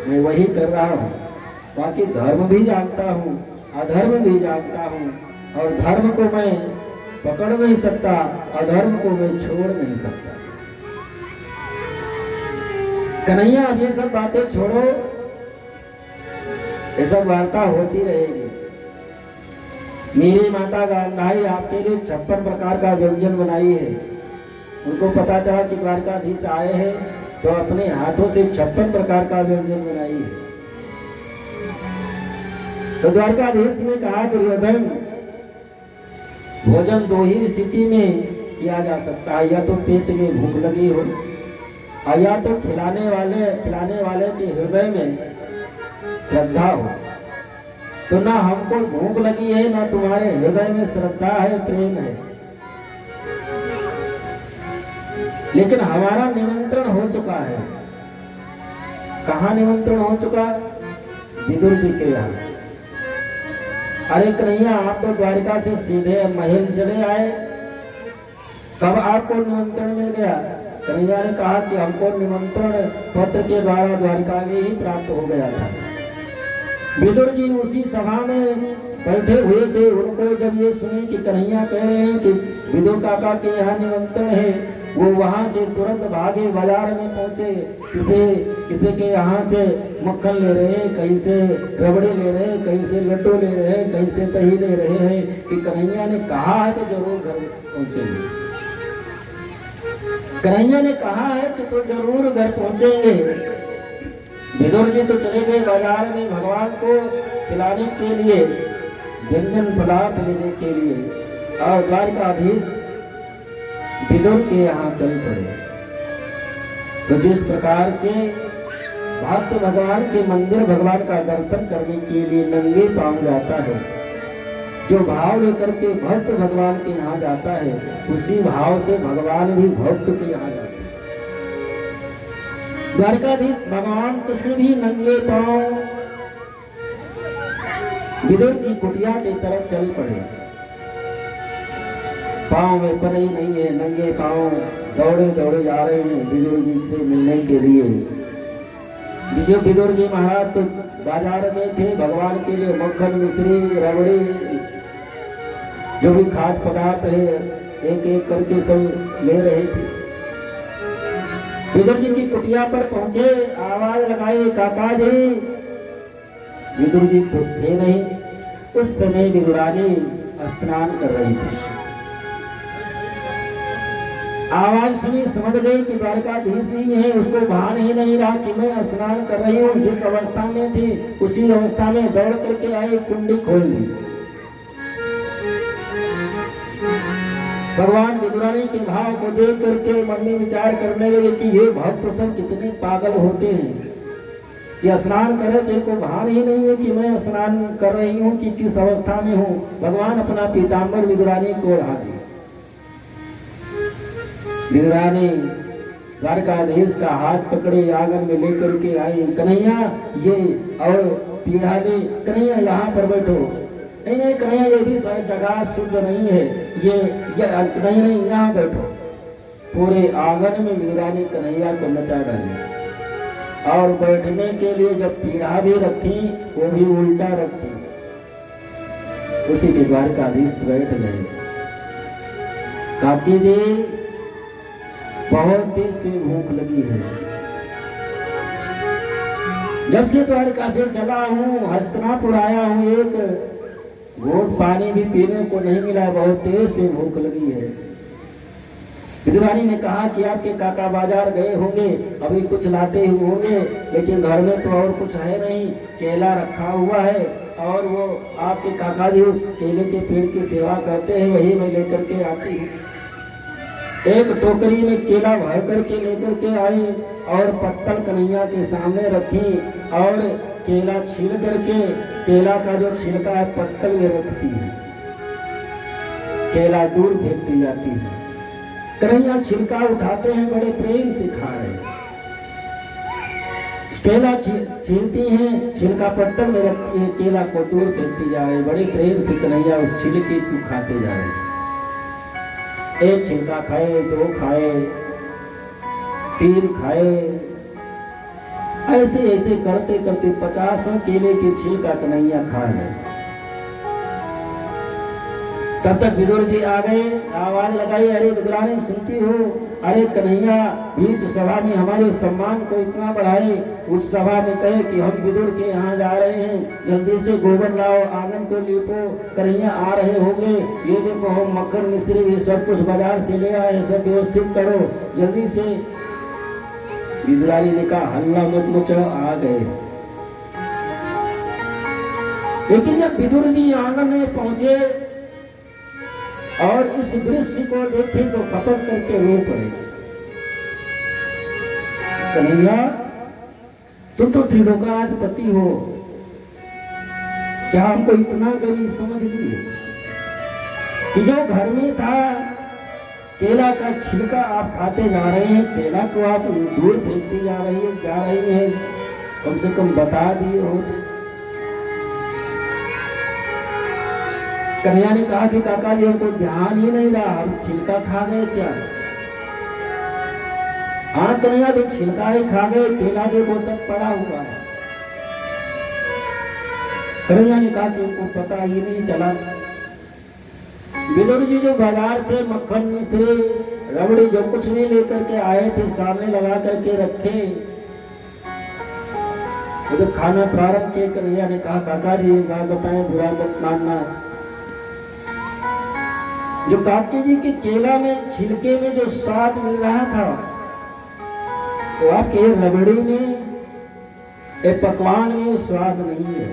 मैं वही कर रहा हूँ। बाकी धर्म भी जानता हूँ, अधर्म भी जानता हूँ, और धर्म को मैं पकड़ नहीं सकता, अधर्म को मैं छोड़ नहीं सकता। कन्हैया अब ये सब बातें छोड़ो, ये सब वार्ता होती रहेगी। मेरी माता गांधारी आपके लिए 56 प्रकार का व्यंजन बनाई है। उनको पता चला कि द्वारकाधीश आए हैं तो अपने हाथों से 56 प्रकार का व्यंजन बनाई है। तो द्वारकाधीश ने कहा, दुर्योधन, भोजन दो ही स्थिति में किया जा सकता है, या तो पेट में भूख लगी हो, और या तो खिलाने वाले के हृदय में श्रद्धा हो। तो ना हमको भूख लगी है, ना तुम्हारे हृदय में श्रद्धा है, प्रेम है, लेकिन हमारा निमंत्रण हो चुका है। कहाँ निमंत्रण हो चुका? विदुर जी के यहाँ। अरे कन्हैया, आप तो द्वारिका से सीधे महल चले आए, कब आपको निमंत्रण मिल गया? कन्हैया ने कहा कि हमको निमंत्रण पत्र के द्वारा द्वारिका में ही प्राप्त हो गया था। विदुर जी उसी सभा में बैठे हुए थे। उनको जब ये सुने कि कन्हैया कह रहे हैं कि विदुर काका के यहाँ निमंत्रण है, वो वहां से तुरंत भागे, बाजार में पहुंचे। किसी के यहाँ से मक्खन ले रहे हैं, कहीं से रबड़ी ले रहे हैं, कहीं से लड्डू ले रहे हैं, कहीं से दही ले रहे हैं कि कन्हैया ने कहा है तो जरूर घर पहुंचेंगे। कन्हैया ने कहा है कि तो जरूर घर पहुंचेंगे। विदुर जी तो चले गए बाजार में भगवान को खिलाने के लिए, व्यंजन पदार्थ लेने के लिए, और द्वारकाधीश विदुर के यहाँ चल पड़े। तो जिस प्रकार से भक्त भगवान के मंदिर, भगवान का दर्शन करने के लिए नंगे पांव जाता है, जो भाव लेकर के भक्त भगवान के यहाँ जाता है, उसी भाव से भगवान भी भक्त के यहाँ जाते हैं। द्वारकाधीश भगवान कृष्ण भी नंगे पांव विदुर की कुटिया की तरफ चल पड़े। पांव में पनई नहीं है, नंगे पांव दौड़े दौड़े जा रहे हैं विदुर जी से मिलने के लिए। विदुर जी महाराज तो बाजार में थे, भगवान के लिए मक्खन, मिश्री, रबड़ी, जो भी खाद्य पदार्थ है एक एक करके सब ले रहे थे। विदुर जी की कुटिया पर पहुंचे, आवाज लगाई, काका जी। विदुर जी तो थे नहीं। उस समय विदुरानी स्नान कर रही थी। आवाज सुनी, समझ गई कि द्वारकाधीश ही है। उसको भान ही नहीं रहा कि मैं स्नान कर रही हूँ। जिस अवस्था में थी उसी अवस्था में दौड़ करके आई, कुंडी खोल दी। भगवान विदुरानी के भाव को देख करके मन में विचार करने लगे कि ये भक्त सब कितने पागल होते हैं कि स्नान करे, तेरे को भान ही नहीं है कि मैं स्नान कर रही हूँ, कि किस अवस्था में हूँ। भगवान अपना पीताम्बर विदुरानी को ओढ़ा दिया। विदुरानी द्वारकाधीश का हाथ पकड़े आंगन में लेकर के आई। कन्हैया ये, और पीढ़ा ने, कन्हैया यहाँ पर बैठो। नहीं नहीं कन्हैया, ये भी जगह शुद्ध नहीं है, ये नहीं यहाँ बैठो। पूरे आंगन में विदुरानी कन्हैया को नचा डाली, और बैठने के लिए जब पीढ़ा भी रखी वो भी उल्टा रखी। उसी के द्वारकाधीश बैठ गए। काकी जी, बहुत देर से भूख लगी है। जब से द्वारका से चला हूँ, हस्तिनापुर आया हूँ, एक घूंट पानी भी पीने को नहीं मिला, बहुत देर से भूख लगी है। विदुरानी ने कहा कि आपके काका बाजार गए होंगे, अभी कुछ लाते ही होंगे, लेकिन घर में तो और कुछ है नहीं, केला रखा हुआ है, और वो आपके काका जी उस केले के पेड़ की सेवा करते हैं, वही मैं लेकर के आती हूँ। एक टोकरी में केला भर करके लेकर के आई, और पत्तल कन्हैया के सामने रखी, और केला छील करके, केला का जो छिलका है पत्तल में रखती है, केला दूर फेंकती जाती है। कन्हैया छिलका उठाते हैं, बड़े प्रेम से खा रहे हैं। केला छीलती हैं, छिलका पत्तल में रखती है, केला को दूर फेंकती जा रही, बड़े प्रेम से कन्हैया उस छिलके को खाते जा रहे हैं। एक छिलका खाए, दो खाए, तीन खाए, ऐसे ऐसे करते करते 50 केले की छिलका कन्हैया खा गए। तब तक विदुर जी आ गए, आवाज लगाई, अरे विदुरानी सुनती हो? अरे कन्हैया बीच सभा में हमारे सम्मान को इतना बढ़ाए, उस सभा में कहे कि हम विदुर के यहाँ जा रहे हैं, जल्दी से गोबर लाओ, आंगन को लीपो, कन्हैया आ रहे होंगे, ये देखो हम मक्खन मिश्री ये सब कुछ बाजार से ले आए, सब व्यवस्थित करो जल्दी से। विदुरानी ने कहा हल्ला मत मचाओ, आ गए। लेकिन जब विदुर जी आंगन में पहुंचे और इस दृश्य को देखे तो पकड़ करके रो पड़े। कन्हैया तुम तो त्रिलोकाधिपति हो, क्या हमको इतना गरीब समझ लिए कि जो घर में था केला का छिलका आप खाते जा रहे हैं, केला को आप दूर फेंकती जा रही है, कम से कम बता दिए हो। कन्हैया ने कहा कि काका जी हमको ध्यान ही नहीं रहा, हम छिलका खा गए क्या? हाँ कन्हैया तुम छिलका ही खा गए, केला देखो सब पड़ा हुआ है। कन्हैया ने कहा कि उनको पता ही नहीं चला। विदुर जी जो बाजार से मक्खन मिश्री रबड़ी जो कुछ भी लेकर के आए थे सामने लगा करके रखे, तो जब खाना प्रारंभ किए कन्हैया ने कहा काका जी एक बात बताएं, बुरा मत मानना, जो काके जी के केला में छिलके में जो स्वाद मिल रहा था वो आपके रबड़ी में पकवान में स्वाद नहीं है।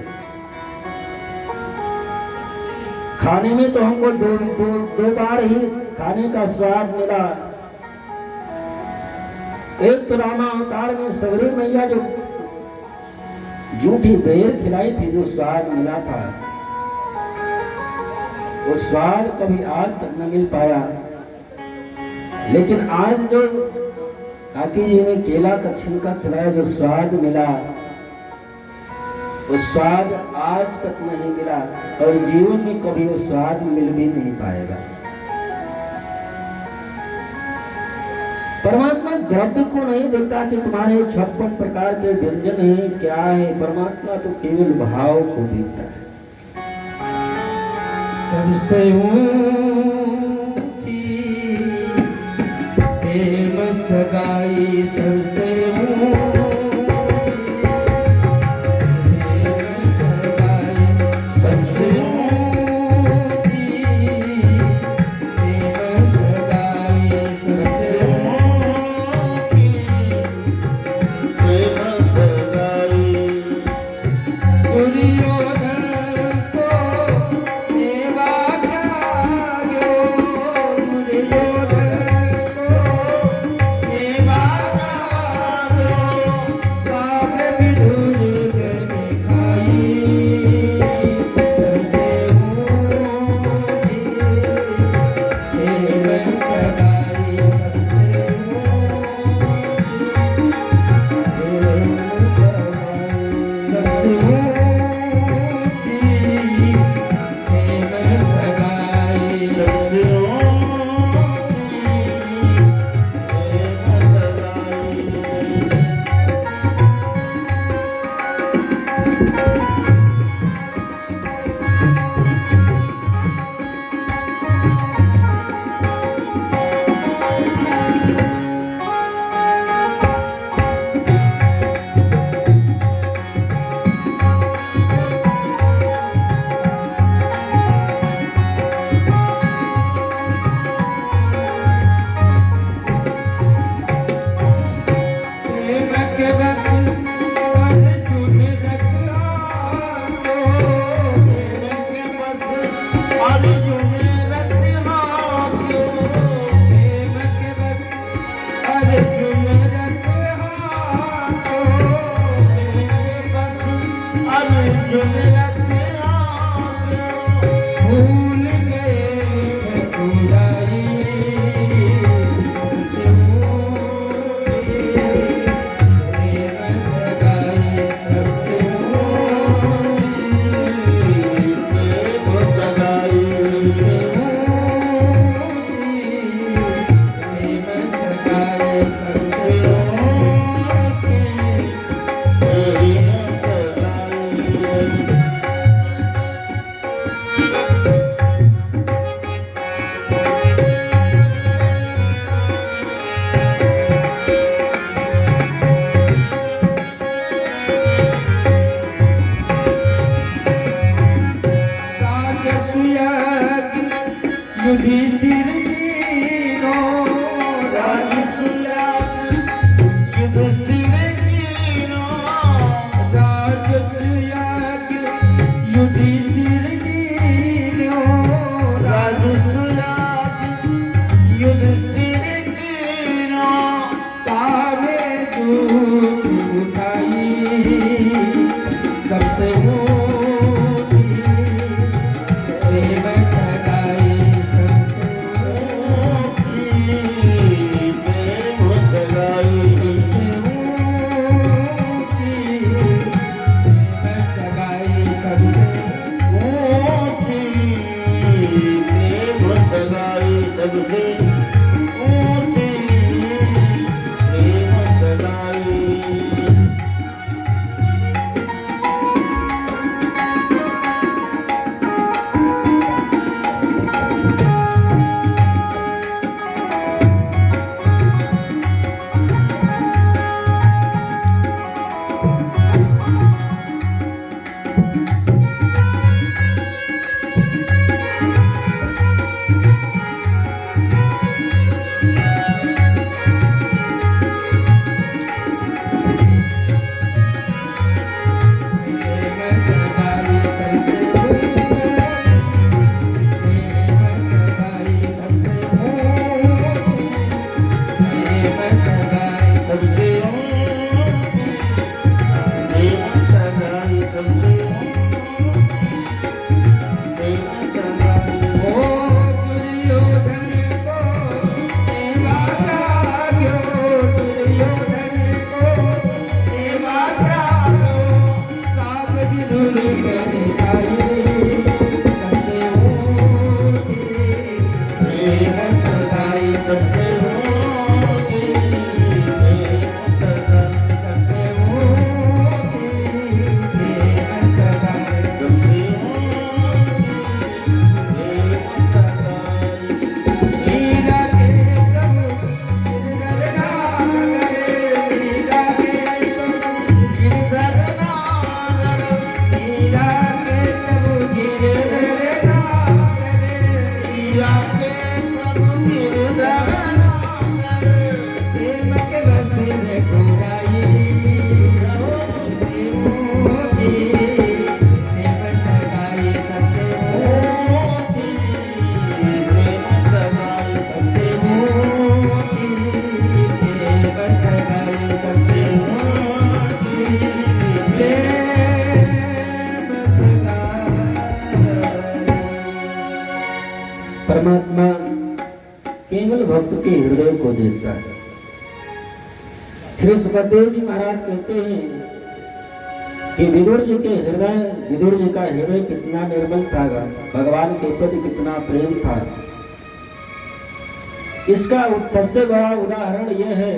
खाने में तो हमको दो बार ही खाने का स्वाद मिला। एक तो रामा अवतार में सबरी मैया जो जूठी बेर खिलाई थी, जो स्वाद मिला था वो स्वाद कभी आज तक न मिल पाया। लेकिन आज जो काकी जी ने केला का छिलका खिलाया, जो स्वाद मिला वो स्वाद आज तक नहीं मिला और जीवन में कभी वो स्वाद मिल भी नहीं पाएगा। परमात्मा द्रव्य को नहीं देखता कि तुम्हारे 56 प्रकार के व्यंजन हैं क्या है, परमात्मा तो केवल भाव को देखता है। सबसे ऊंची प्रेम सगाई, सबसे युधिष्ठिर कीनो राजसूयाग युधिष्ठिर कीनो राजसूयाग युधिष्ठिर कीनो राजसूयाग युधिष्ठिर कीनो तावे दूत उठाई सबसे मोटी प्रेम सगाई सबसे मोटी प्रेम सगाई सबसे मोटी प्रेम सगाई सबसे मोटी प्रेम सगाई सबसे मोटी प्रेम सगाई प्रेम सगाई सबसे सबसे प्रेम सगाई सबसे प्रेम सगाई प्रेम सगाई सबसे मोटी प्रेम सगाई सबसे मोटी प्रेम सगाई गिरधर नागर हीरा के प्रभु गिरधर नागर मोती प्रेम सगाई सबसे मोती सबसे मोती परमात्मा केवल भक्त के हृदय को देखता है। श्री सुखदेव जी महाराज कहते हैं कि विदुर जी का हृदय कितना निर्मल था, भगवान के प्रति कितना प्रेम था। इसका सबसे बड़ा उदाहरण यह है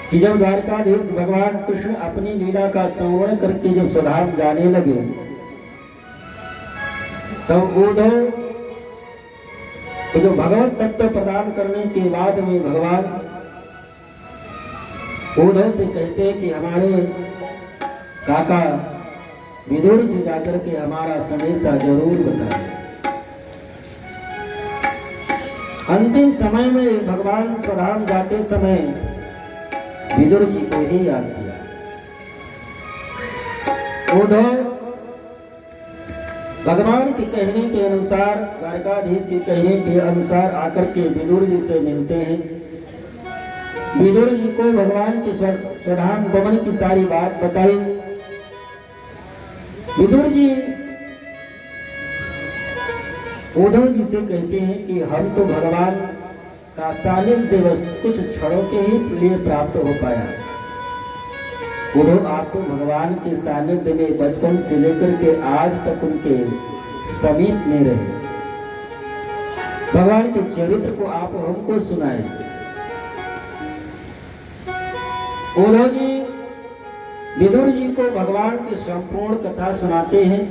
कि जब द्वारकाधीश भगवान कृष्ण अपनी लीला का संवरण करके जब स्वधाम जाने लगे, तब उद्धव तो जो भगवत तत्व प्रदान करने के बाद में भगवान उद्धव से कहते हैं कि हमारे काका विदुर से जाकर के हमारा संदेशा जरूर बताएं। अंतिम समय में भगवान स्वधाम जाते समय विदुर जी को ही याद किया। उद्धव भगवान के कहने के अनुसार, द्वारकाधीश के कहने के अनुसार आकर के विदुर जी से मिलते हैं। विदुर जी को भगवान के स्वधाम गमन की सारी बात बताई। विदुर जी उद्धव जी से कहते हैं कि हम तो भगवान का सानिध्य कुछ क्षणों के ही लिए प्राप्त हो पाया। उद्धव आप तो भगवान के सानिध्य में बचपन से लेकर के आज तक उनके समीप में रहे। भगवान के चरित्र को आप हमको सुनाए। उद्धव जी विदुर जी को भगवान की संपूर्ण कथा सुनाते हैं।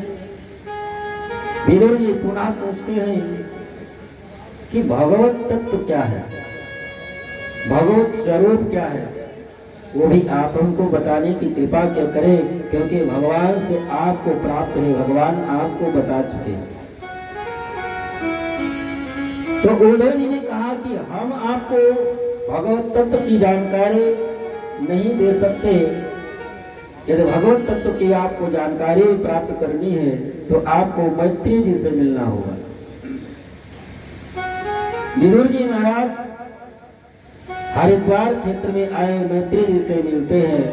विदुर जी पुनः पूछते हैं कि भगवत तत्व क्या है, भगवत स्वरूप क्या है, वो भी आप हमको बताने की कृपा क्या करें, क्योंकि भगवान से आपको प्राप्त है, भगवान आपको बता चुके हैं। तो उद्धव जी ने कहा कि हम आपको भगवत तत्व की जानकारी नहीं दे सकते। यदि भगवत तत्व की आपको जानकारी प्राप्त करनी है तो आपको मैत्री जी से मिलना होगा। विदुर जी महाराज हरिद्वार क्षेत्र में आए मैत्री जी से मिलते हैं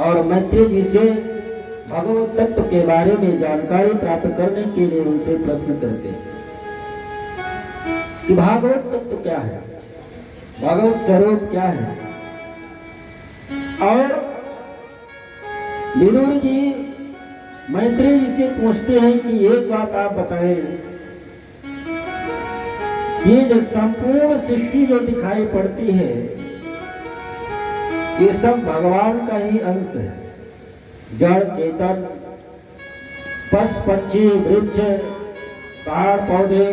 और मैत्री जी से भगवत तत्व के बारे में जानकारी प्राप्त करने के लिए उनसे प्रश्न करते हैं कि भागवत तत्व क्या है, भगवत स्वरूप क्या है। और विदुर जी मैत्री जी से पूछते हैं कि एक बात आप बताएं, ये जो संपूर्ण सृष्टि जो दिखाई पड़ती है ये सब भगवान का ही अंश है। जड़ चेतन, पशु पक्षी, वृक्ष, पहाड़, पौधे,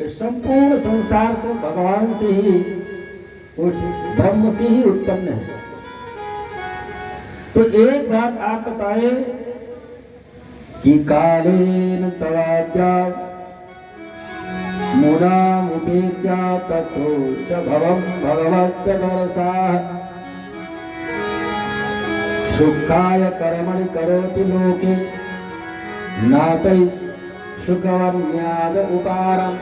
ये संपूर्ण संसार से भगवान से ही, उस ब्रह्म से ही उत्पन्न है। तो एक बात आप बताएं कि कालेन तवाद्या मुदामुपेत्या ततो च भवं भगवत्यदरसाः सुखाय कर्मणि करोति लोके नातै सुखवन्याद उपारम्।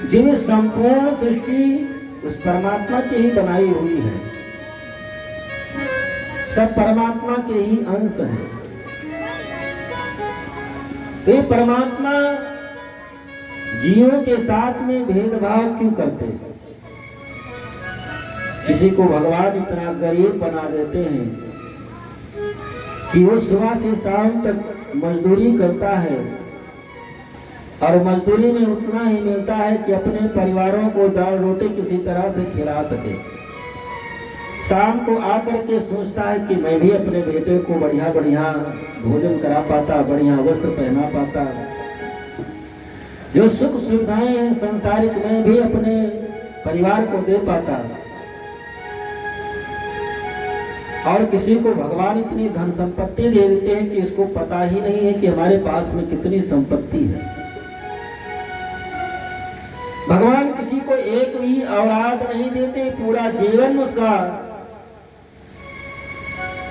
जिन संपूर्ण सृष्टि उस परमात्मा की ही बनाई हुई है, सब परमात्मा के ही अंश है। ये परमात्मा जीवों के साथ में भेदभाव क्यों करते हैं? किसी को भगवान इतना गरीब बना देते हैं कि वो सुबह से शाम तक मजदूरी करता है और मजदूरी में उतना ही मिलता है कि अपने परिवारों को दाल रोटी किसी तरह से खिला सके। शाम को आकर के सोचता है कि मैं भी अपने बेटे को बढ़िया बढ़िया भोजन करा पाता, बढ़िया वस्त्र पहना पाता, जो सुख सुविधाएं हैं संसारिक में भी अपने परिवार को दे पाता। और किसी को भगवान इतनी धन संपत्ति दे देते हैं कि इसको पता ही नहीं है कि हमारे पास में कितनी संपत्ति है। भगवान किसी को एक भी औलाद नहीं देते, पूरा जीवन उसका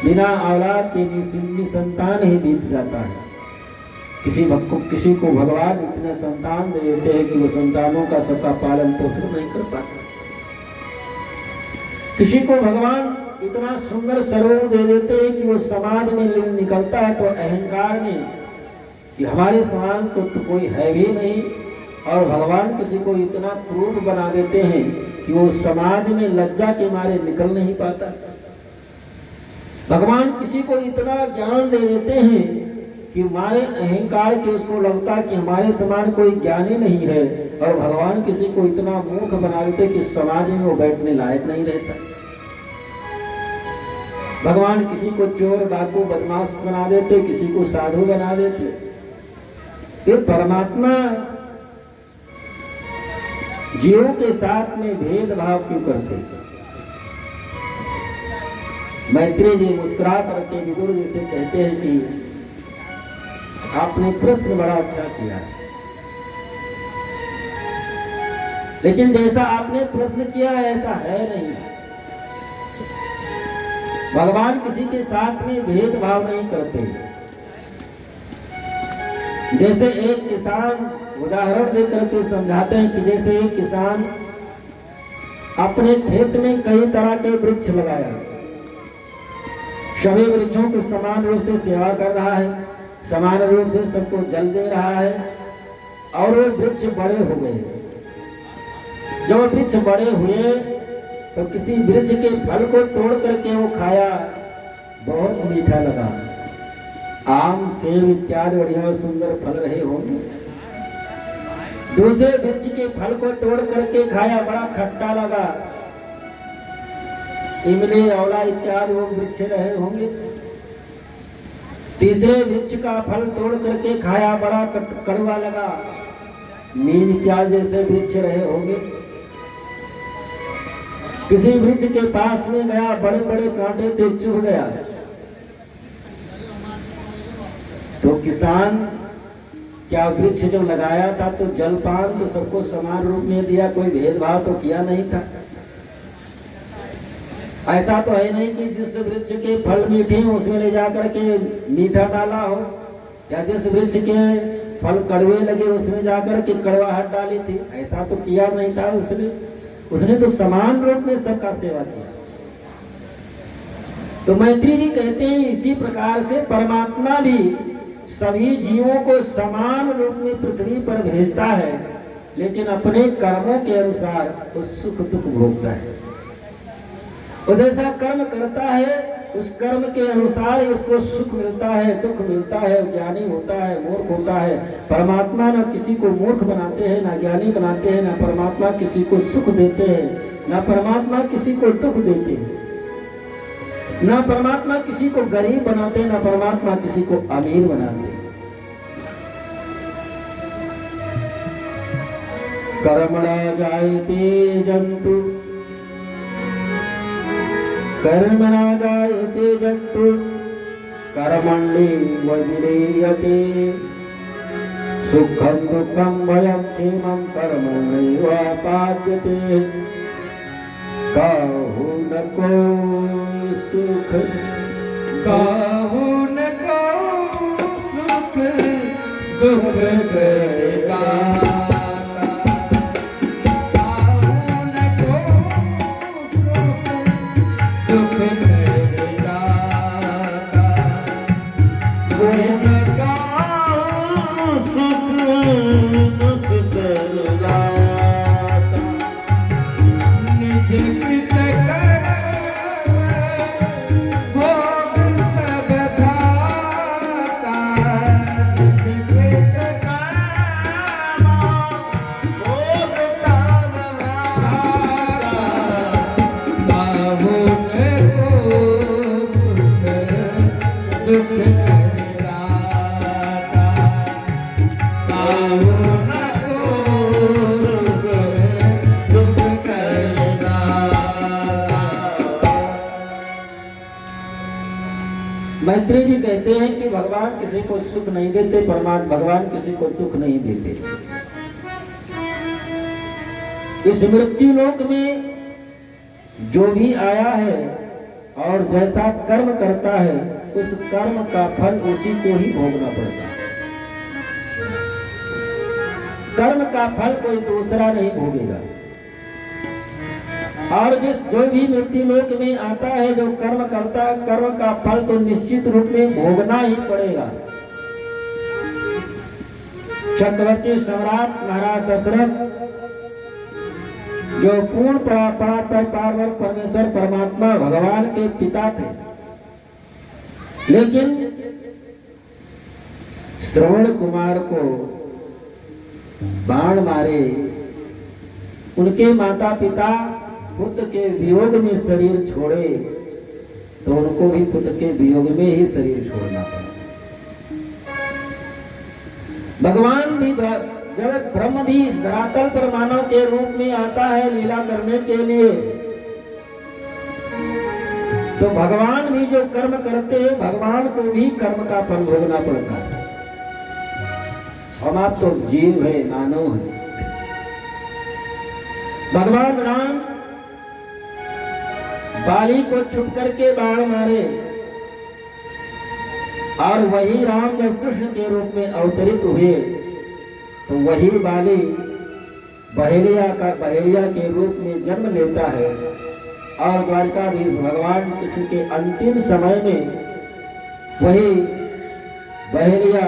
बिना औलाद के निसंतान ही बीत जाता है। किसी को भगवान इतने संतान दे देते हैं कि वो संतानों का सबका पालन पोषण नहीं कर पाता। किसी को भगवान इतना सुंदर स्वरूप दे देते हैं कि वो समाज में निकलता है तो अहंकार में कि हमारे समान को तो कोई है भी नहीं, और भगवान किसी को इतना क्रूर बना देते हैं कि वो समाज में लज्जा के मारे निकल नहीं पाता। भगवान किसी को इतना ज्ञान दे देते हैं कि हमारे अहंकार के उसको लगता कि हमारे समान कोई ज्ञानी नहीं है, और भगवान किसी को इतना मूर्ख बना देते कि समाज में वो बैठने लायक नहीं रहता। भगवान किसी को चोर डाकू बदमाश बना देते, किसी को साधु बना देते। ये परमात्मा जीवों के साथ में भेदभाव क्यों करते? मैत्री जी मुस्कुरा करके विदुर जी से कहते हैं कि आपने प्रश्न बड़ा अच्छा किया, लेकिन जैसा आपने प्रश्न किया है ऐसा है नहीं। भगवान किसी के साथ में भेदभाव नहीं करते। जैसे एक किसान, उदाहरण देकर के समझाते हैं कि जैसे एक किसान अपने खेत में कई तरह के वृक्ष लगाया, सभी वृक्षों की समान रूप से सेवा कर रहा है, समान रूप से सबको जल दे रहा है, और वो वृक्ष बड़े हो गए। जब वृक्ष बड़े हुए तो किसी वृक्ष के फल को तोड़ करके वो खाया, बहुत मीठा लगा। आम, सेब इत्यादि बढ़िया सुंदर फल रहे होंगे। दूसरे वृक्ष के फल को तोड़ करके खाया, बड़ा खट्टा लगा। इमली, आंवला इत्यादि वो वृक्ष रहे होंगे। तीसरे वृक्ष का फल तोड़ करके खाया, बड़ा कड़वा लगा। नीम इत्यादि जैसे वृक्ष रहे होंगे। किसी वृक्ष के पास में गया, बड़े बड़े कांटे थे, चुभ गया। तो किसान क्या वृक्ष जो लगाया था तो जलपान तो सबको समान रूप में दिया, कोई भेदभाव तो किया नहीं था। ऐसा तो है नहीं कि जिस वृक्ष के फल मीठे हैं उसमें ले जाकर के मीठा डाला हो, या जिस वृक्ष के फल कड़वे लगे उसमें जाकर के कड़वाहट डाली थी, ऐसा तो किया नहीं था उसने तो समान रूप में सबका सेवा किया। तो मैत्री जी कहते हैं इसी प्रकार से परमात्मा भी सभी जीवों को समान रूप में पृथ्वी पर भेजता है, लेकिन अपने कर्मों के अनुसार वो सुख दुख भोगता है। वो जैसा कर्म करता है उस कर्म के अनुसार ही उसको सुख मिलता है, दुख मिलता है, ज्ञानी होता है, मूर्ख होता है। परमात्मा न किसी को मूर्ख बनाते हैं, ना ज्ञानी बनाते हैं, ना परमात्मा किसी को सुख देते हैं, ना परमात्मा किसी को दुख देते हैं, ना परमात्मा किसी को गरीब बनाते हैं, ना परमात्मा किसी को अमीर बनाते हैं। कर्मणा जायते जंतु कर्मणा जायते जंतु कर्मण्येव विलीयते सुखं दुःखं भयं क्षेमं कर्मण्येवापाद्यते। काहू न को सुख काहू न को सुख दुख करेगा, मैत्री जी कहते हैं कि भगवान किसी को सुख नहीं देते, भगवान किसी को दुख नहीं देते। इस मृत्यु लोक में जो भी आया है और जैसा कर्म करता है उस कर्म का फल उसी को ही भोगना पड़ता है। कर्म का फल कोई दूसरा नहीं भोगेगा। और जो भी मृत्यु लोक में आता है, जो कर्म करता है, कर्म का फल तो निश्चित रूप में भोगना ही पड़ेगा। चक्रवर्ती सम्राट महाराज दशरथ जो पूर्ण परात्पर पावन परमेश्वर परमात्मा भगवान के पिता थे, लेकिन श्रवण कुमार को बाण मारे उनके माता पिता पुत्र के वियोग में शरीर छोड़े तो उनको भी पुत्र के वियोग में ही शरीर छोड़ना पड़ा। भगवान भी जब ब्रह्म भी इस धरातल पर मानव के रूप में आता है लीला करने के लिए, तो भगवान भी जो कर्म करते हैं भगवान को भी कर्म का फल भोगना पड़ता है। हम आप तो जीव है, मानव है। भगवान राम बाली को छुप करके बाण मारे और वही राम जब कृष्ण के रूप में अवतरित हुए तो वही बाली बहेलिया के रूप में जन्म लेता है और द्वारकाधीश भगवान कृष्ण के अंतिम समय में वही बहेलिया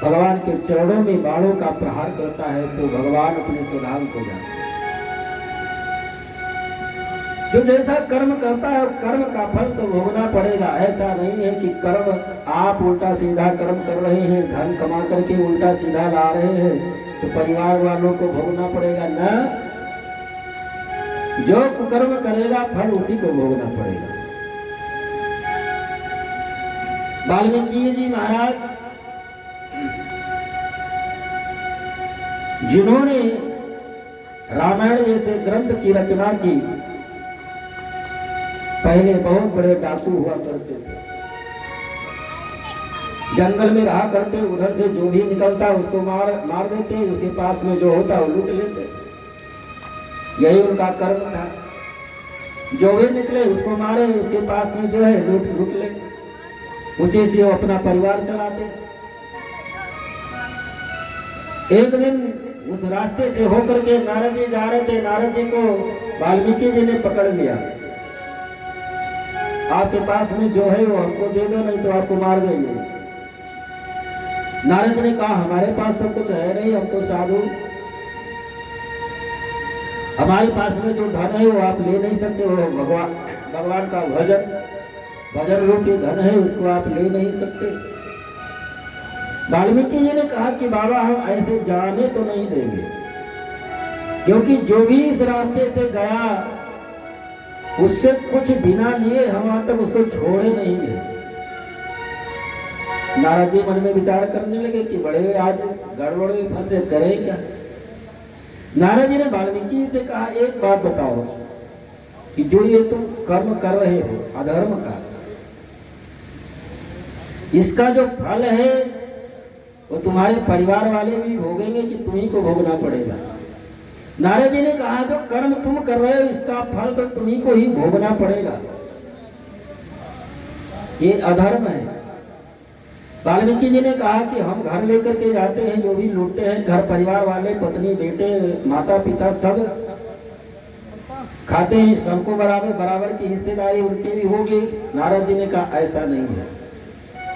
भगवान के चरणों में बाणों का प्रहार करता है तो भगवान अपने स्वधाम को जाते हैं। जो जैसा कर्म करता है कर्म का फल तो भोगना पड़ेगा। ऐसा नहीं है कि कर्म आप उल्टा सीधा कर्म कर रहे हैं, धन कमा करके उल्टा सीधा ला रहे हैं तो परिवार वालों को भोगना पड़ेगा ना। जो कुकर्म करेगा फल उसी को भोगना पड़ेगा। वाल्मीकि जी महाराज जिन्होंने रामायण जैसे ग्रंथ की रचना की, पहले बहुत बड़े डाकू हुआ करते थे। जंगल में रहा करते, उधर से जो भी निकलता उसको मार देते, उसके पास में जो होता वो लूट लेते। यही उनका कर्म था। जो भी निकले उसको मारे, उसके पास में जो है लूट ले, उसी से वो अपना परिवार चलाते। एक दिन उस रास्ते से होकर के नारद जी जा रहे थे। नारद जी को वाल्मीकि जी ने पकड़ लिया। आपके पास में जो है वो हमको दे दो, नहीं तो आपको मार देंगे। नारद ने कहा हमारे पास तो कुछ है नहीं, हम तो साधु, हमारे पास में जो धन है वो आप ले नहीं सकते। वो भगवान का भजन रूपी धन है, उसको आप ले नहीं सकते। वाल्मीकि जी ने कहा कि बाबा हम ऐसे जाने तो नहीं देंगे, क्योंकि जो भी इस रास्ते से गया उससे कुछ बिना लिए हम आज तक उसको छोड़े नहीं गए। नारद जी मन में विचार करने लगे कि बड़े आज गड़बड़ में फंसे, करें क्या। नारद जी ने वाल्मीकि से कहा एक बात बताओ कि जो ये तुम कर्म कर रहे हो अधर्म का, इसका जो फल है वो तुम्हारे परिवार वाले भी भोगेंगे कि तुम्ही को भोगना पड़ेगा। नारद जी ने कहा जो कर्म तुम कर रहे हो इसका फल तो तुम्ही को ही भोगना पड़ेगा, ये अधर्म है। वाल्मीकि जी ने कहा कि हम घर लेकर के जाते हैं, जो भी लूटते हैं घर परिवार वाले, पत्नी बेटे माता पिता सब खाते हैं, सबको बराबर की हिस्सेदारी उनकी भी होगी। नारद जी ने कहा ऐसा नहीं है।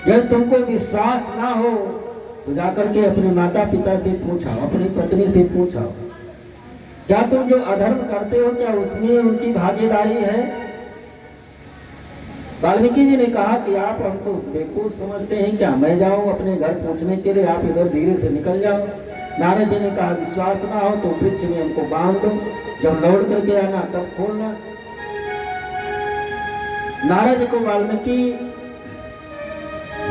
जब तुमको विश्वास ना हो तो जाकर के अपने माता पिता से पूछाओ, अपनी पत्नी से पूछाओ, क्या तुम जो अधर्म करते हो क्या उसमें उनकी भागीदारी है। वाल्मीकि जी ने कहा कि आप हमको बेवकूफ समझते हैं क्या, मैं जाऊं अपने घर पूछने के लिए, आप इधर धीरे से निकल जाओ। नारद जी ने कहा विश्वास ना हो तो वृक्ष में हमको बांध दो, जब लौट करके आना तब खोलना। नारद जी को वाल्मीकि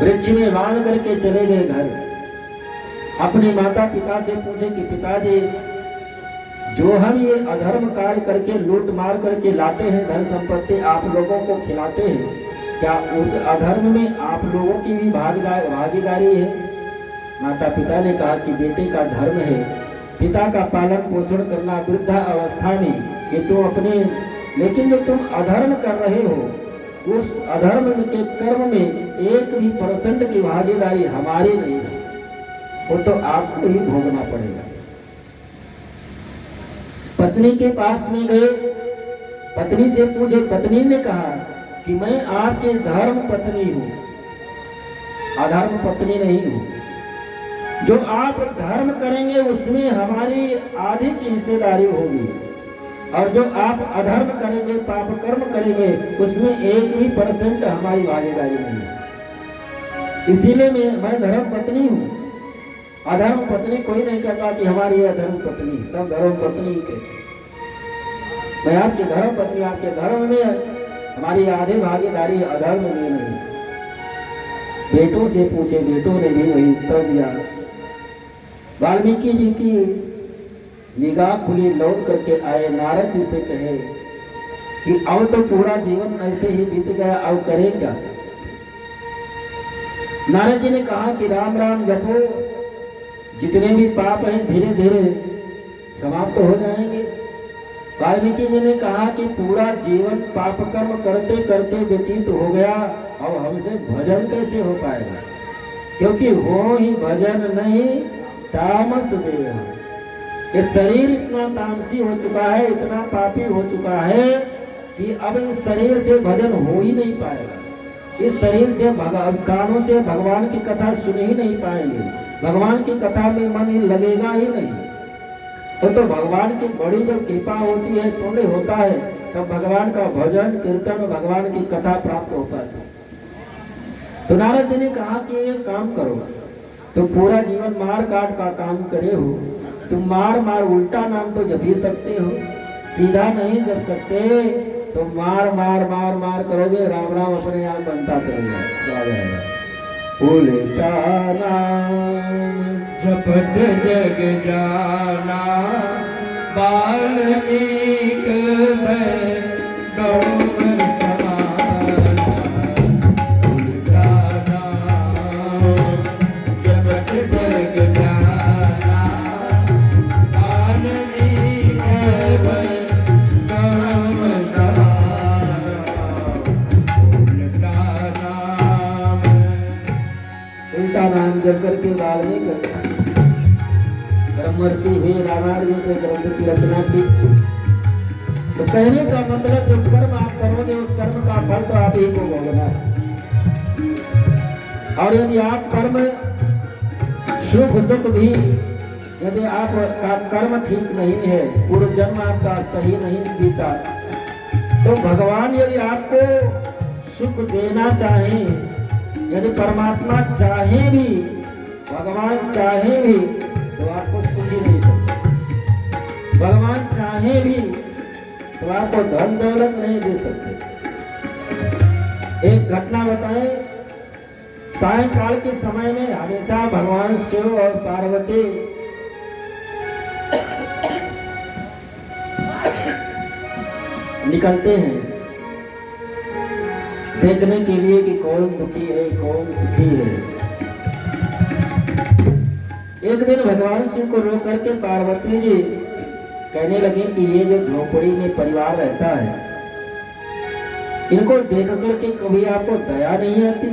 वृक्ष में बांध करके चले गए घर। अपने माता पिता से पूछे कि पिताजी जो हम ये अधर्म कार्य करके लूट मार करके लाते हैं धन संपत्ति आप लोगों को खिलाते हैं, क्या उस अधर्म में आप लोगों की भी भागीदारी है। माता पिता ने कहा कि बेटे का धर्म है पिता का पालन पोषण करना वृद्धा अवस्था में, ये तो अपने, लेकिन जो तुम अधर्म कर रहे हो उस अधर्म के कर्म में 1% की भागीदारी हमारी नहीं है, वो तो आपको ही भोगना पड़ेगा। पत्नी के पास में गए, पत्नी से पूछे, पत्नी ने कहा कि मैं आपके धर्म पत्नी हूं, अधर्म पत्नी नहीं हूं। जो आप धर्म करेंगे उसमें हमारी आधी की हिस्सेदारी होगी, और जो आप अधर्म करेंगे पाप कर्म करेंगे उसमें 1% हमारी भागीदारी नहीं है। इसीलिए मैं धर्म पत्नी हूं, अधर्म पत्नी कोई नहीं कहता कि हमारी अधर्म पत्नी, सब धर्म पत्नी के। मैं आपकी धर्म पत्नी, आपके धर्म में हमारी आधी भागीदारी, अधर्म में नहीं। बेटों से पूछे, बेटों ने भी वही उत्तर दिया। वाल्मीकि जी की निगाह खुली, लौट करके आए, नारद जी से कहे कि अब तो पूरा जीवन ऐसे ही बीत गया, अब करें क्या। नारद जी ने कहा कि राम राम जपो, जितने भी पाप हैं धीरे धीरे समाप्त हो जाएंगे। वाल्मीकि जी ने कहा कि पूरा जीवन पाप कर्म करते करते व्यतीत हो गया, अब हमसे भजन कैसे हो पाएगा, क्योंकि हो ही भजन नहीं तामस देह। ये शरीर इतना तामसी हो चुका है, इतना पापी हो चुका है कि अब इस शरीर से भजन हो ही नहीं पाएगा। इस शरीर से कानों से भगवान की कथा सुन ही नहीं पाएंगे, भगवान की कथा में मन ही लगेगा ही नहीं। तो भगवान की बड़ी जब कृपा होती है, पुण्य होता है, तब भगवान का भजन कीर्तन भगवान की कथा प्राप्त होता है। तो नारद जी ने कहा कि ये काम करो, तुम पूरा जीवन मार काट का काम करे हो, तुम मार उल्टा नाम तो जप ही सकते हो, सीधा नहीं जप सकते, तो मार करोगे, राम राम अपने आप बनता चलेगा। उल्टा नाम जपत जग जाना, वाल्मीक में गौर समाना। उल्टा नाम जब करके वाल्मीकि ब्रह्मर्षि हुए, रामायण जैसे ग्रंथ की रचना की। तो कहने का मतलब जो कर्म आप करोगे उस कर्म का फल तो आप ही को भोगना है। और यदि आप कर्म सुख दुख भी, यदि आपका कर्म ठीक नहीं है, पूर्व जन्म आपका सही नहीं बीता, तो भगवान यदि आपको सुख देना चाहे, यदि परमात्मा चाहे भी, भगवान चाहे भी तो आपको सुखी नहीं कर सकते। भगवान चाहे भी तो आपको धन दौलत नहीं दे सकते। एक घटना बताएं, सायंकाल के समय में हमेशा भगवान शिव और पार्वती निकलते हैं देखने के लिए कि कौन दुखी है कौन सुखी है। एक दिन भगवान शिव को रोक करके पार्वती जी कहने लगे कि ये जो झोपड़ी में परिवार रहता है, इनको देख करके कभी आपको दया नहीं आती?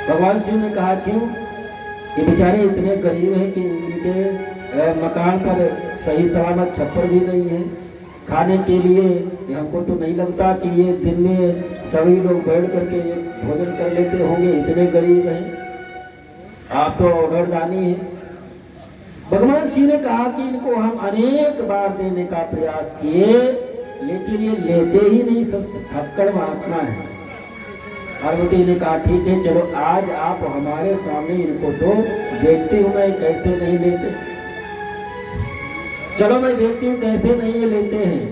भगवान शिव ने कहा क्यों? ये बेचारे इतने गरीब हैं कि उनके मकान पर सही सलामत छप्पर भी नहीं है, खाने के लिए हमको तो नहीं लगता कि ये दिन में सभी लोग बैठ करके भोजन कर लेते होंगे, इतने गरीब हैं, आप तो ऑर्डरदानी है। भगवान शिव ने कहा कि इनको हम अनेक बार देने का प्रयास किए, लेकिन ये लेते ही नहीं, सबसे थक्कड़ महात्मा है। पार्वती ने कहा ठीक है, चलो आज आप हमारे सामने इनको तो देखती हूँ मैं कैसे नहीं लेते। चलो मैं देखती हूँ कैसे नहीं ये लेते हैं।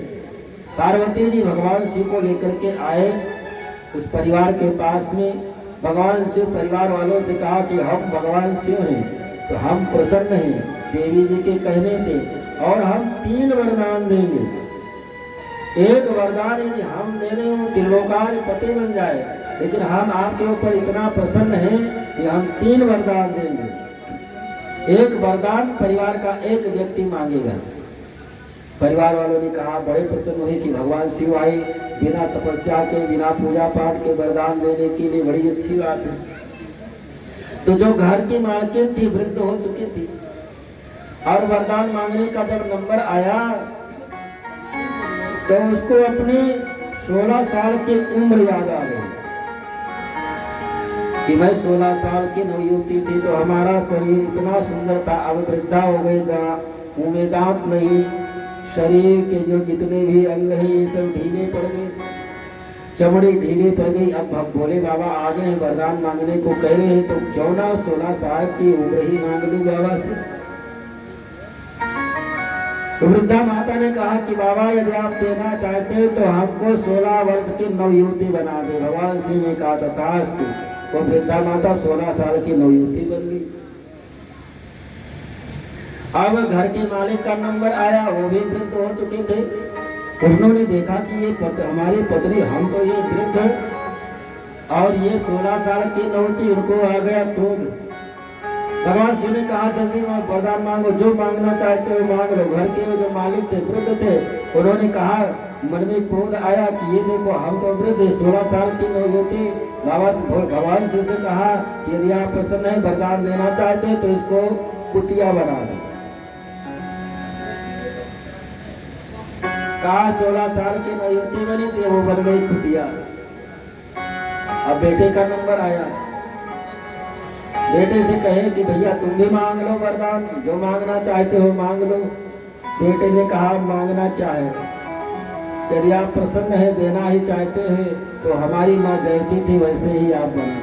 पार्वती जी भगवान शिव को लेकर के आए उस परिवार के पास में। भगवान शिव परिवार वालों से कहा कि हम भगवान शिव हैं तो हम प्रसन्न हैं देवी जी के कहने से, और हम 3 वरदान देंगे। एक वरदान यदि हम दे रहे हो त्रिलोकाधिपति बन जाए, लेकिन हम आपके ऊपर इतना प्रसन्न हैं कि हम 3 वरदान देंगे। एक वरदान परिवार का एक व्यक्ति मांगेगा। परिवार वालों ने कहा, बड़े प्रसन्न हुए कि भगवान शिव आए, बिना तपस्या के बिना पूजा पाठ के वरदान देने के लिए, बड़ी अच्छी बात है। तो जो घर की मालकिन थी वृद्ध हो चुकी थी, और वरदान मांगने का जब नंबर आया तो उसको अपनी 16 साल की उम्र याद आ गई कि मैं 16 साल की नवयुवती थी तो हमारा शरीर इतना सुंदर था, अब वृद्धा हो गई, मुंह में दांत नहीं, शरीर के जो जितने भी अंग हैं ये सब ढीले पड़ गए, चमड़ी ढीली पड़ गई। अब भोले बाबा आ गए हैं, वरदान मांगने को कह रहे हैं, तो क्यों ना 16 साल की उम्र ही मांग लूं बाबा से। तो वृद्धा माता ने कहा कि बाबा यदि आप देना चाहते हैं तो हमको 16 वर्ष की नवयुवती बना दे। भगवान शिव ने कहा तथास्तु। तो वृद्धा माता 16 साल की नवयुवती बन गई। अब घर के मालिक का नंबर आया, वो भी वृद्ध हो चुके थे। उन्होंने देखा कि ये हमारी पत्नी, हम तो ये वृद्ध है और ये 16 साल की नवयुवती, उनको आ गया क्रोध। भगवान शिव ने कहा जल्दी वरदान मांगो, जो मांगना चाहते हो मांग लो। घर के जो मालिक थे वृद्ध थे, उन्होंने कहा, मन में क्रोध आया कि ये देखो हम तो वृद्ध 16 साल की नवयुवती। भगवान शिव से कहा कि यदि आप प्रसन्न है वरदान देना चाहते हैं तो इसको कुतिया बना दो। कहा 16 साल की नवयुवती बनी थी, वो बन गई कुतिया। अब बेटे का नंबर आया, बेटे से कहे कि भैया तुम भी मांग लो वरदान, जो मांगना चाहते हो मांग लो। बेटे ने कहा मांगना क्या है? यदि आप प्रसन्न है देना ही चाहते हैं तो हमारी माँ जैसी थी वैसे ही आप बना।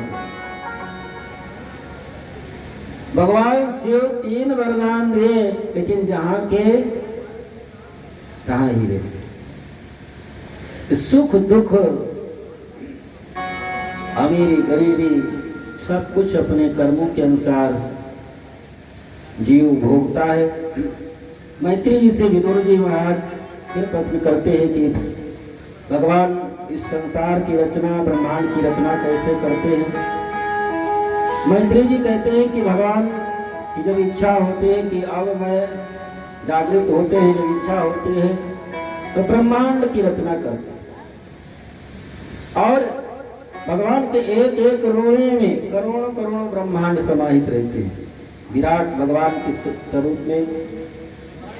भगवान शिव 3 वरदान दिए, लेकिन जहां के तहां ही रहे। सुख दुख अमीरी गरीबी सब कुछ अपने कर्मों के अनुसार जीव भोगता है। मैत्री जी से विदुर जी महाराज फिर प्रश्न करते हैं कि भगवान इस संसार की रचना, ब्रह्मांड की रचना कैसे करते हैं? मैत्री जी कहते हैं कि भगवान की जब इच्छा होती है कि अब मैं जागृत होते हैं, जब इच्छा होती है तो ब्रह्मांड की रचना करते हैं। और भगवान के एक एक रोए में करोड़ों करोड़ों ब्रह्मांड समाहित रहते हैं विराट भगवान के स्वरूप में।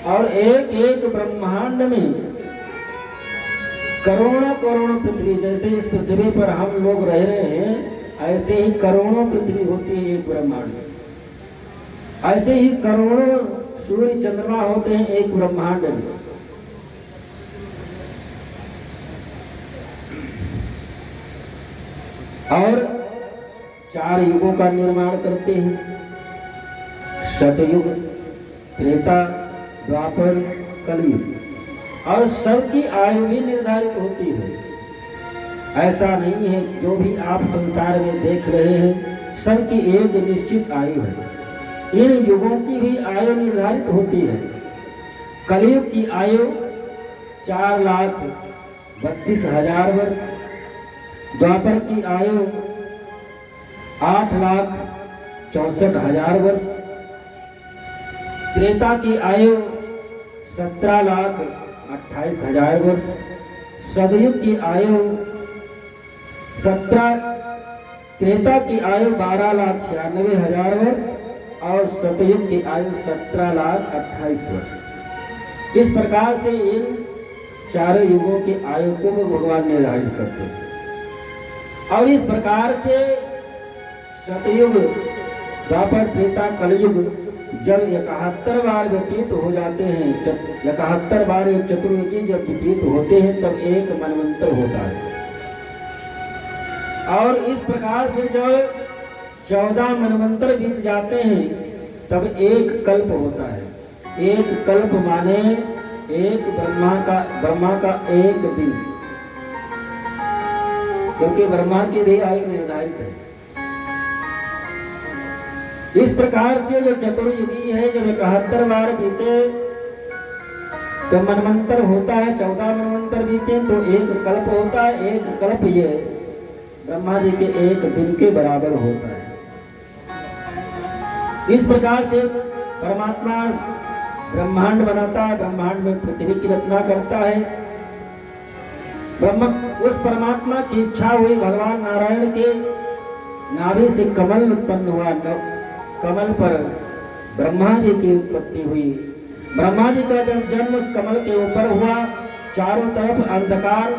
और एक एक ब्रह्मांड में करोड़ों करोड़ों पृथ्वी, जैसे इस पृथ्वी पर हम लोग रह रहे हैं ऐसे ही करोड़ों पृथ्वी होती है एक ब्रह्मांड, ऐसे ही करोड़ों सूर्य चंद्रमा होते हैं एक ब्रह्मांड में। और 4 युगों का निर्माण करते हैं, सतयुग, त्रेता, द्वापर, कलयुग। और सबकी आयु भी निर्धारित होती है। ऐसा नहीं है जो भी आप संसार में देख रहे हैं सबकी एक निश्चित आयु है। इन युगों की भी आयु निर्धारित होती है। कलयुग की आयु 4,32,000 वर्ष, द्वापर की आयु 8,64,000 वर्ष, त्रेता की आयु 17,28,000 वर्ष, सतयुग की आयु त्रेता की आयु 12,96,000 वर्ष और सतयुग की आयु 17,28,000 वर्ष। इस प्रकार से इन 4 युगों की आयु को भगवान निर्धारित करते हैं। और इस प्रकार से सतयुग, द्वापर, त्रेता, कलयुग जब 71 बार व्यतीत हो जाते हैं, 71 बार एक चतुर्युगी जब व्यतीत होते हैं तब एक मनवंतर होता है। और इस प्रकार से जब 14 मनवंतर बीत जाते हैं तब एक कल्प होता है। एक कल्प माने एक ब्रह्मा का एक दिन, क्योंकि ब्रह्मा की भी आयु निर्धारित है। इस प्रकार से जो चतुर्युगी है जब 71 बार बीते तो मनवंतर होता है, 14 मनवंतर बीते तो एक कल्प होता है। एक कल्प ये ब्रह्मा जी के एक दिन के बराबर होता है। इस प्रकार से परमात्मा ब्रह्मांड बनाता है, ब्रह्मांड में पृथ्वी की रचना करता है। उस परमात्मा की इच्छा हुई, भगवान नारायण के नाभि से कमल उत्पन्न हुआ, कमल पर ब्रह्मा जी की उत्पत्ति हुई। ब्रह्मा जी का जब जन्म उस कमल के ऊपर हुआ, चारों तरफ अंधकार,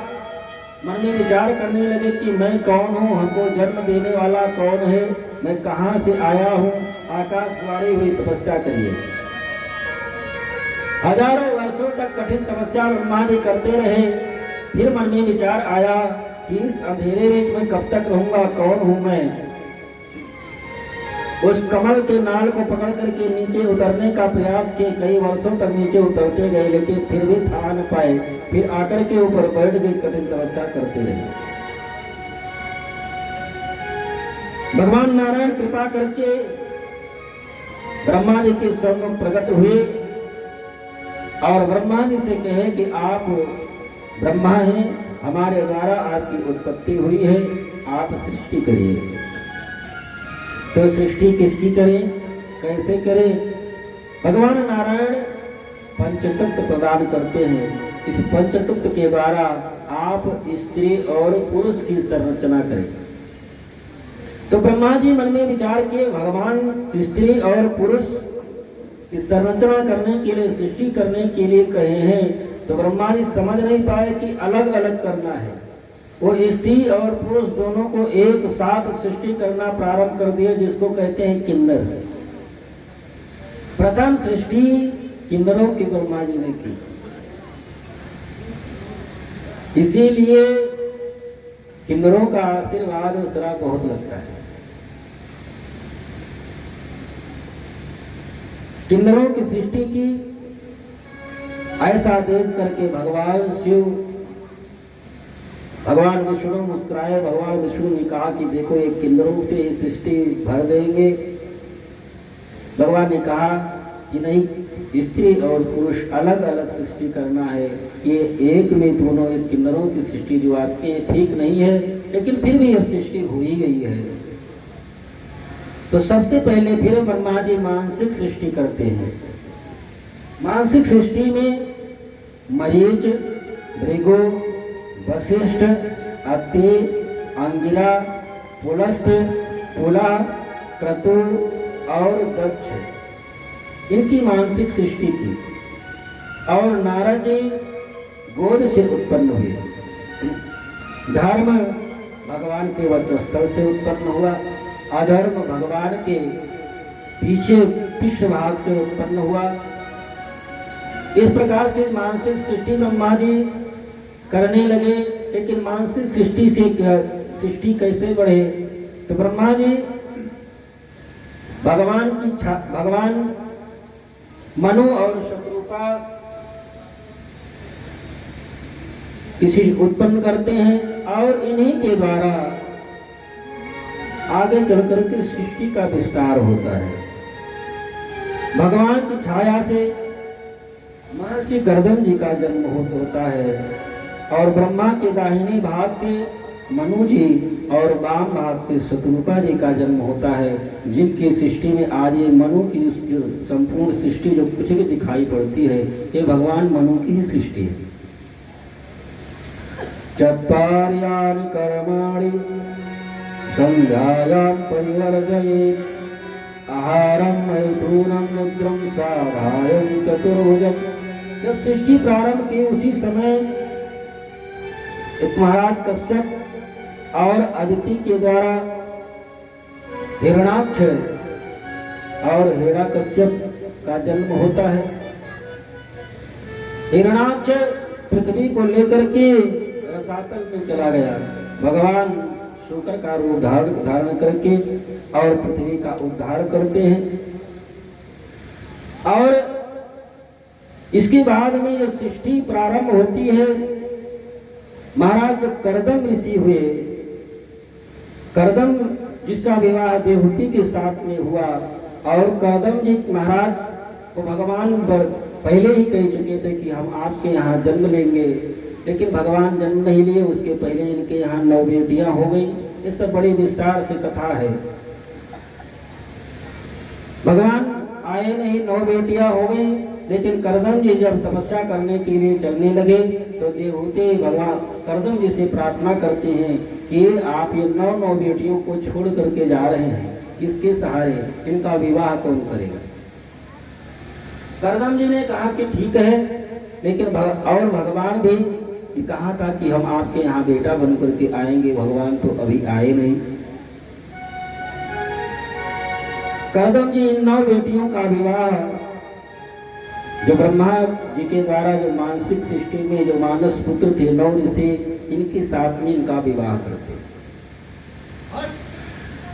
मन में विचार करने लगे कि मैं कौन हूँ, हमको जन्म देने वाला कौन है, मैं कहाँ से आया हूँ। आकाशवाणी हुई, तपस्या करिए। हजारों वर्षों तक कठिन तपस्या ब्रह्मा जी करते रहे। फिर मन में विचार आया कि इस अंधेरे में मैं कब तक रहूंगा, कौन हूं मैं। उस कमल के नाल को पकड़ करके नीचे उतरने का प्रयास किए, कई वर्षों तक नीचे उतरते गए लेकिन फिर भी था न पाए। फिर आकर के ऊपर बैठ गए, कठिन तपस्या करते रहे। भगवान नारायण कृपा करके ब्रह्मा जी के सम्मुख प्रकट हुए और ब्रह्मा जी से कहे कि आप ब्रह्मा हैं, हमारे द्वारा आपकी उत्पत्ति हुई है, आप सृष्टि करिए। तो सृष्टि किसकी करें, कैसे करें? भगवान नारायण पंचतत्व प्रदान करते हैं। इस पंचतत्व के द्वारा आप स्त्री और पुरुष की संरचना करें। तो ब्रह्मा जी मन में विचार किए, भगवान स्त्री और पुरुष की संरचना करने के लिए, सृष्टि करने के लिए कहे हैं। तो ब्रह्मा जी समझ नहीं पाए कि अलग अलग करना है। वो स्त्री और पुरुष दोनों को एक साथ सृष्टि करना प्रारंभ कर दिया, जिसको कहते हैं किन्नर। प्रथम सृष्टि किन्नरों की ब्रह्मा जी ने की। इसीलिए किन्नरों का आशीर्वाद उसरा बहुत लगता है। किन्नरों की सृष्टि की, ऐसा देख करके भगवान शिव, भगवान विष्णु मुस्कुराए। भगवान विष्णु ने कहा कि देखो एक किन्नरों से ही सृष्टि भर देंगे। भगवान ने कहा कि नहीं, स्त्री और पुरुष अलग अलग सृष्टि करना है। ये एक में दोनों, एक किन्नरों की सृष्टि जो आपकी ठीक नहीं है, लेकिन फिर भी अब सृष्टि हो ही गई है। तो सबसे पहले फिर ब्रह्मा जी मानसिक सृष्टि करते हैं। मानसिक सृष्टि में मरीच, भृगु, वशिष्ठ, अत्रि, अंगिरा, पुलस्त, पुला, क्रतु और दक्ष, इनकी मानसिक सृष्टि की। और नारद जी गोद से उत्पन्न हुए। धर्म भगवान के वक्षस्थल से उत्पन्न हुआ, अधर्म भगवान के पीछे पृष्ठभाग से उत्पन्न हुआ। इस प्रकार से मानसिक सृष्टि ब्रह्मा जी करने लगे। लेकिन मानसिक सृष्टि से क्या सृष्टि कैसे बढ़े? तो ब्रह्मा जी भगवान मनु और शत्रुपा किसी उत्पन्न करते हैं और इन्हीं के द्वारा आगे चलकर के सृष्टि का विस्तार होता है। भगवान की छाया से महर्षि गर्दम जी का जन्म होता है और ब्रह्मा के दाहिने भाग से मनु जी और वाम भाग से शत्रुपा जी का जन्म होता है, जिनकी सृष्टि में आज ये मनु की जो संपूर्ण सृष्टि जो कुछ भी दिखाई पड़ती है, ये भगवान मनु की ही सृष्टि है। चत्वार्याणि कर्माणि संध्यायां परिवर्जयेत्, आहारं मैथुनं निद्रं साधायं चतुर्भुजम्। जब सृष्टि प्रारंभ की उसी समय महाराज कश्यप और अदिति के द्वारा हिरणाक्ष और हिरण्यकश्यप का जन्म होता है। हिरणाक्ष पृथ्वी को लेकर के रसातल में चला गया। भगवान शुक्र का रूप धारण करके और पृथ्वी का उद्धार करते हैं। और इसके बाद में जो सृष्टि प्रारंभ होती है, महाराज जो कर्दम ऋषि हुए, कर्दम जिसका विवाह देवहूति के साथ में हुआ, और कर्दम जी महाराज को भगवान पहले ही कह चुके थे कि हम आपके यहाँ जन्म लेंगे, लेकिन भगवान जन्म नहीं लिए। उसके पहले इनके यहाँ 9 बेटियां हो गई। इस सब बड़ी विस्तार से कथा है। भगवान आए नहीं, 9 बेटियां हो गई। लेकिन कर्दम जी जब तपस्या करने के लिए चलने लगे तो देवहूति भगवान कर्दम जी से प्रार्थना करते हैं कि आप ये 9 बेटियों को छोड़ करके जा रहे हैं, किसके सहारे? इनका विवाह कौन करेगा? कर्दम जी ने कहा कि ठीक है, लेकिन और भगवान भी कहा था कि हम आपके यहाँ बेटा बन करके आएंगे। भगवान तो अभी आए नहीं। कर्दम जी इन 9 बेटियों का विवाह जो ब्रह्मा जी के द्वारा जो मानसिक सृष्टि में जो मानस पुत्र थे 9 ऋषि, इनके साथ में इनका विवाह करते।